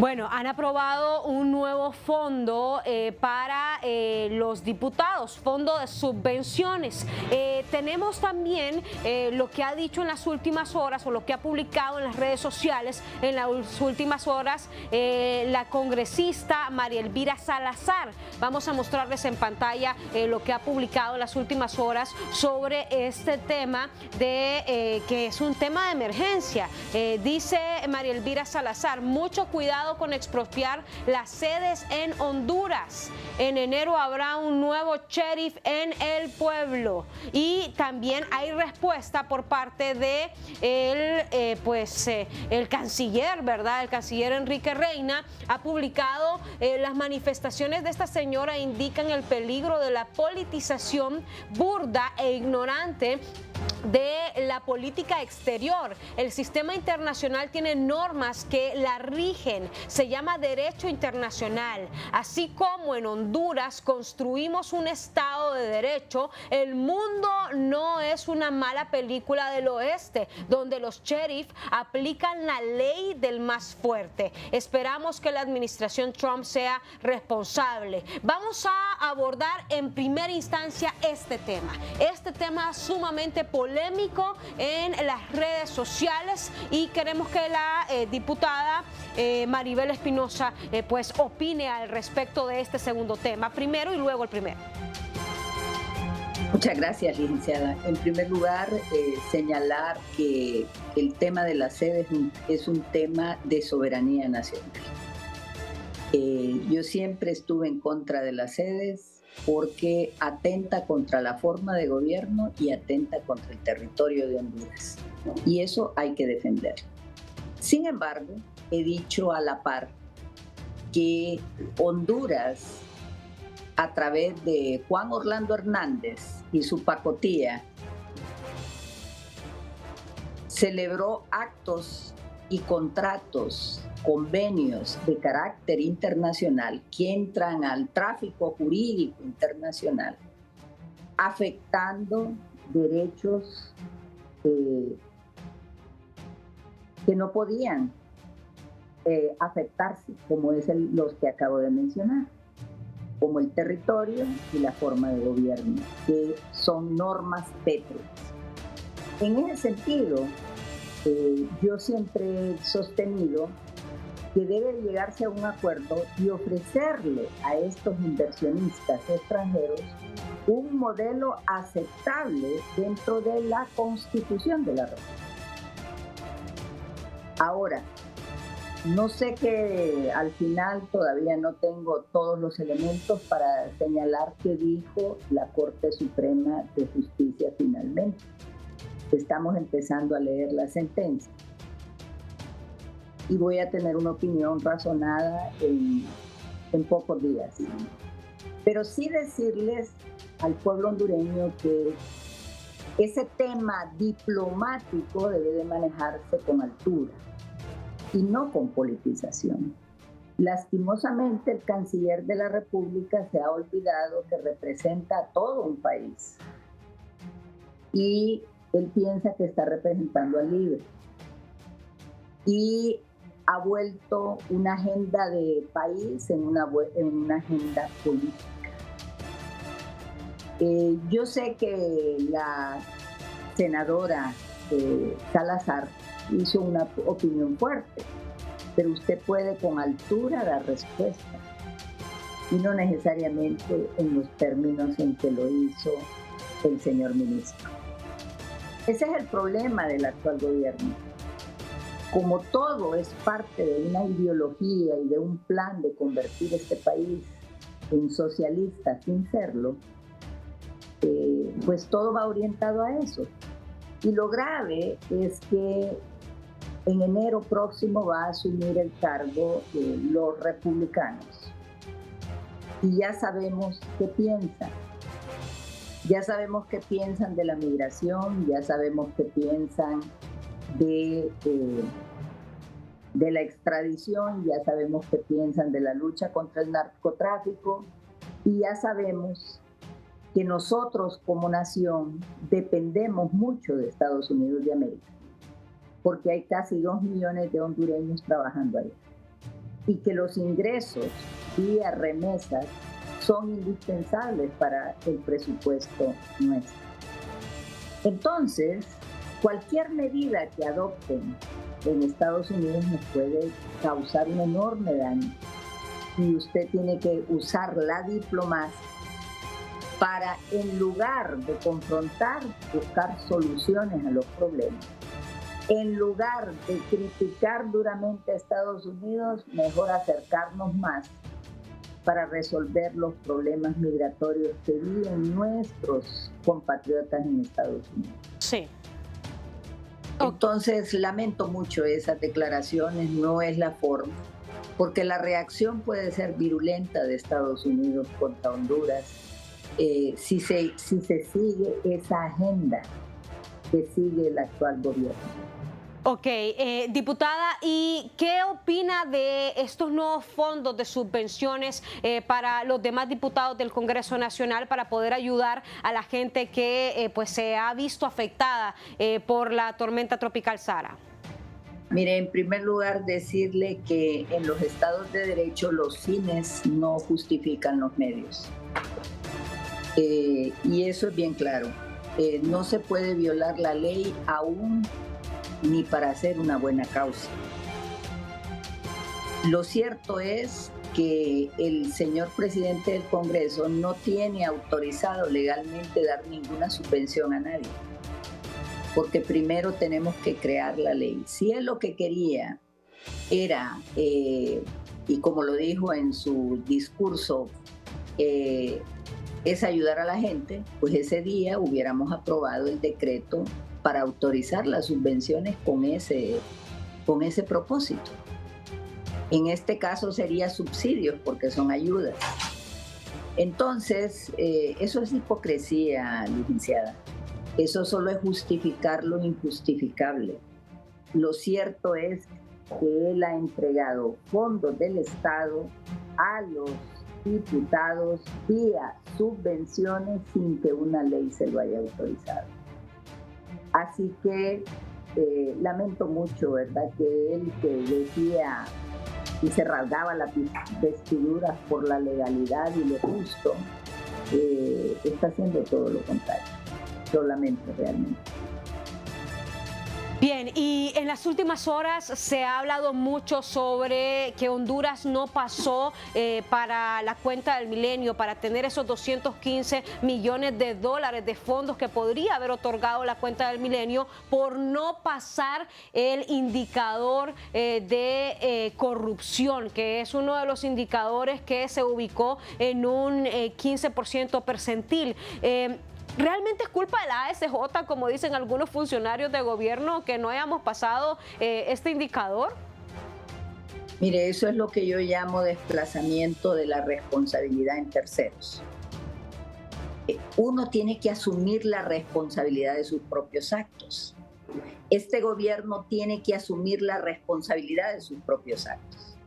Bueno, han aprobado un nuevo fondo para los diputados, fondo de subvenciones. Tenemos también lo que ha dicho en las últimas horas o lo que ha publicado en las redes sociales en las últimas horas la congresista María Elvira Salazar. Vamos a mostrarles en pantalla lo que ha publicado en las últimas horas sobre este tema que es un tema de emergencia. Dice María Elvira Salazar: mucho cuidado con expropiar las sedes en Honduras. En enero habrá un nuevo sheriff en el pueblo. Y también hay respuesta por parte de el canciller, ¿verdad? El canciller Enrique Reina ha publicado las manifestaciones de esta señora indican el peligro de la politización burda e ignorante de la política exterior. El sistema internacional tiene normas que la rigen, se llama derecho internacional. Así como en Honduras construimos un Estado de derecho, el mundo no es una mala película del oeste, donde los sheriff aplican la ley del más fuerte. Esperamos que la administración Trump sea responsable. Vamos a abordar en primera instancia este tema sumamente polémico en las redes sociales, y queremos que la diputada Maribel Espinosa pues opine al respecto de este segundo tema, primero y luego el primero. Muchas gracias, licenciada. En primer lugar, señalar que el tema de la sede es un tema de soberanía nacional. Yo siempre estuve en contra de las sedes porque atenta contra la forma de gobierno y atenta contra el territorio de Honduras. Y eso hay que defender. Sin embargo, he dicho a la par que Honduras, a través de Juan Orlando Hernández y su pacotilla, celebró actos y contratos, convenios de carácter internacional que entran al tráfico jurídico internacional, afectando derechos que no podían afectarse, como es los que acabo de mencionar, como el territorio y la forma de gobierno, que son normas pétreas. En ese sentido, yo siempre he sostenido que debe llegarse a un acuerdo y ofrecerle a estos inversionistas extranjeros un modelo aceptable dentro de la Constitución de la República. Ahora, no sé, que al final todavía no tengo todos los elementos para señalar qué dijo la Corte Suprema de Justicia finalmente. Estamos empezando a leer la sentencia y voy a tener una opinión razonada en pocos días. Pero sí decirles al pueblo hondureño que ese tema diplomático debe de manejarse con altura y no con politización. Lastimosamente, el canciller de la República se ha olvidado que representa a todo un país y él piensa que está representando al líder y ha vuelto una agenda de país en una agenda política. Yo sé que la senadora Salazar hizo una opinión fuerte, pero usted puede con altura dar respuesta y no necesariamente en los términos en que lo hizo el señor ministro. Ese es el problema del actual gobierno. Como todo es parte de una ideología y de un plan de convertir este país en socialista sin serlo, pues todo va orientado a eso. Y lo grave es que en enero próximo va a asumir el cargo los republicanos. Y ya sabemos qué piensan. Ya sabemos qué piensan de la migración, ya sabemos qué piensan de la extradición, ya sabemos qué piensan de la lucha contra el narcotráfico y ya sabemos que nosotros como nación dependemos mucho de Estados Unidos de América, porque hay casi 2 millones de hondureños trabajando ahí. y que los ingresos vía remesas son indispensables para el presupuesto nuestro. Entonces, cualquier medida que adopten en Estados Unidos nos puede causar un enorme daño y usted tiene que usar la diplomacia para, en lugar de confrontar, buscar soluciones a los problemas. En lugar de criticar duramente a Estados Unidos, mejor acercarnos más para resolver los problemas migratorios que viven nuestros compatriotas en Estados Unidos. Sí. Entonces, lamento mucho esas declaraciones, no es la forma, porque la reacción puede ser virulenta de Estados Unidos contra Honduras si se sigue esa agenda que sigue el actual gobierno. Ok, diputada, ¿y qué opina de estos nuevos fondos de subvenciones para los demás diputados del Congreso Nacional para poder ayudar a la gente que pues se ha visto afectada por la tormenta tropical Sara? Mire, en primer lugar decirle que en los estados de derecho los fines no justifican los medios. Y eso es bien claro. No se puede violar la ley aún ni para hacer una buena causa. Lo cierto es que el señor presidente del Congreso no tiene autorizado legalmente dar ninguna subvención a nadie, porque primero tenemos que crear la ley. Si él lo que quería era, y como lo dijo en su discurso, es ayudar a la gente, pues ese día hubiéramos aprobado el decreto para autorizar las subvenciones con ese propósito. En este caso sería subsidios porque son ayudas. Entonces, eso es hipocresía, licenciada. Eso solo es justificar lo injustificable. Lo cierto es que él ha entregado fondos del Estado a los diputados vía subvenciones sin que una ley se lo haya autorizado. Así que lamento mucho, ¿verdad?, que él, que decía y se rasgaba las vestiduras por la legalidad y lo justo, está haciendo todo lo contrario. Lo lamento realmente. Bien, y en las últimas horas se ha hablado mucho sobre que Honduras no pasó para la cuenta del milenio, para tener esos 215 millones de dólares de fondos que podría haber otorgado la cuenta del milenio por no pasar el indicador de corrupción, que es uno de los indicadores que se ubicó en un 15% percentil. ¿Realmente es culpa de la ASJ, como dicen algunos funcionarios de gobierno, que no hayamos pasado este indicador? Mire, eso es lo que yo llamo desplazamiento de la responsabilidad en terceros. Uno tiene que asumir la responsabilidad de sus propios actos. Este gobierno tiene que asumir la responsabilidad de sus propios actos.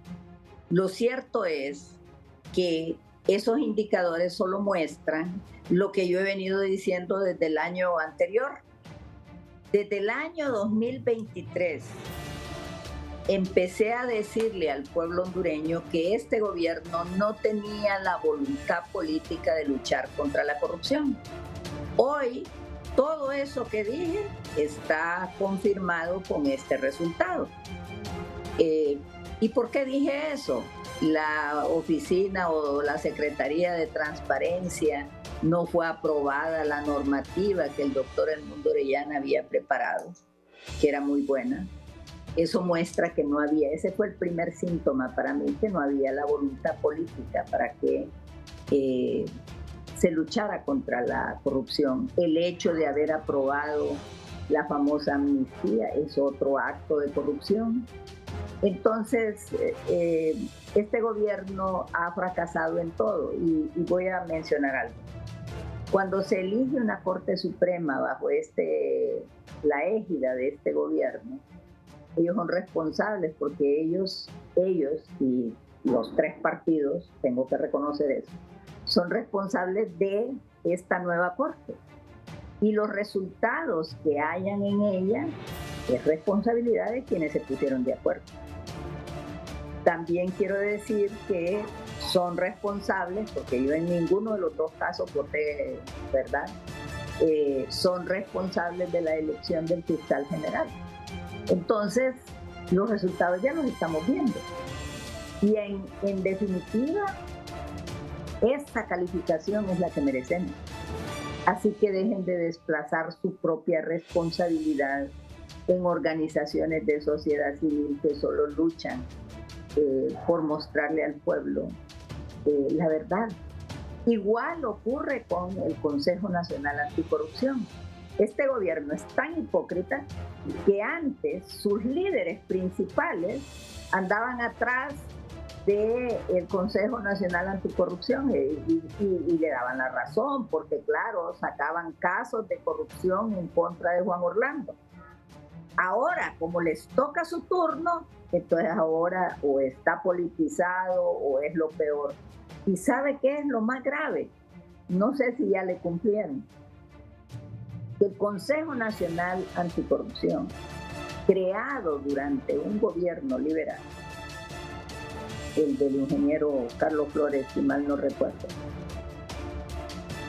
Lo cierto es que esos indicadores solo muestran lo que yo he venido diciendo desde el año anterior. Desde el año 2023 empecé a decirle al pueblo hondureño que este gobierno no tenía la voluntad política de luchar contra la corrupción. Hoy, todo eso que dije está confirmado con este resultado. ¿Y por qué dije eso? La oficina o la Secretaría de Transparencia no fue aprobada la normativa que el doctor Edmundo Orellana había preparado, que era muy buena. Eso muestra que no había, ese fue el primer síntoma para mí, que no había la voluntad política para que se luchara contra la corrupción. El hecho de haber aprobado la famosa amnistía es otro acto de corrupción. Entonces, este gobierno ha fracasado en todo y voy a mencionar algo. Cuando se elige una Corte Suprema bajo la égida de este gobierno, ellos son responsables porque ellos y los tres partidos, tengo que reconocer eso, son responsables de esta nueva Corte. Y los resultados que hayan en ella es responsabilidad de quienes se pusieron de acuerdo. También quiero decir que son responsables, porque yo en ninguno de los dos casos voté, ¿verdad? Son responsables de la elección del fiscal general. Entonces, los resultados ya los estamos viendo. Y en definitiva, esta calificación es la que merecemos. Así que dejen de desplazar su propia responsabilidad en organizaciones de sociedad civil que solo luchan por mostrarle al pueblo la verdad. Igual ocurre con el Consejo Nacional Anticorrupción. Este gobierno es tan hipócrita que antes sus líderes principales andaban atrás del Consejo Nacional Anticorrupción y le daban la razón, porque claro, sacaban casos de corrupción en contra de Juan Orlando. Ahora, como les toca su turno, entonces ahora o está politizado o es lo peor. ¿Y sabe qué es lo más grave? No sé si ya le cumplieron. El Consejo Nacional Anticorrupción, creado durante un gobierno liberal, el del ingeniero Carlos Flores, si mal no recuerdo,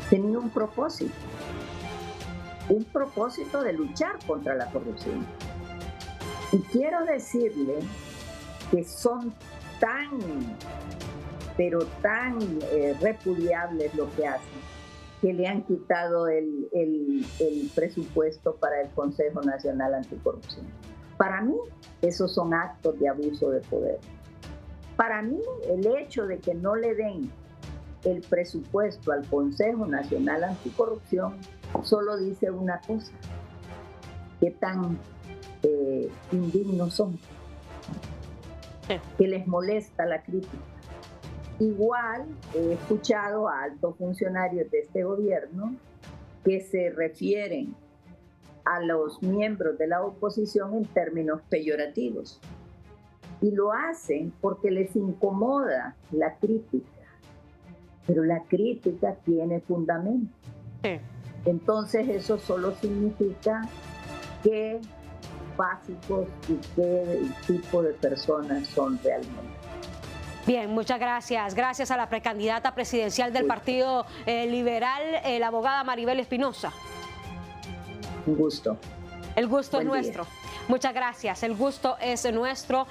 tenía un propósito de luchar contra la corrupción. Y quiero decirle que son pero tan repudiables lo que hacen, que le han quitado el presupuesto para el Consejo Nacional Anticorrupción. Para mí, esos son actos de abuso de poder. Para mí, el hecho de que no le den el presupuesto al Consejo Nacional Anticorrupción solo dice una cosa: qué tan indignos son, que les molesta la crítica. Igual he escuchado a altos funcionarios de este gobierno que se refieren a los miembros de la oposición en términos peyorativos. Y lo hacen porque les incomoda la crítica. Pero la crítica tiene fundamento. Sí. Entonces eso solo significa qué básicos y qué tipo de personas son realmente. Bien, muchas gracias. Gracias a la precandidata presidencial del Partido Liberal, la abogada Maribel Espinosa. Un gusto. El gusto es Buen nuestro. día. Muchas gracias. El gusto es nuestro.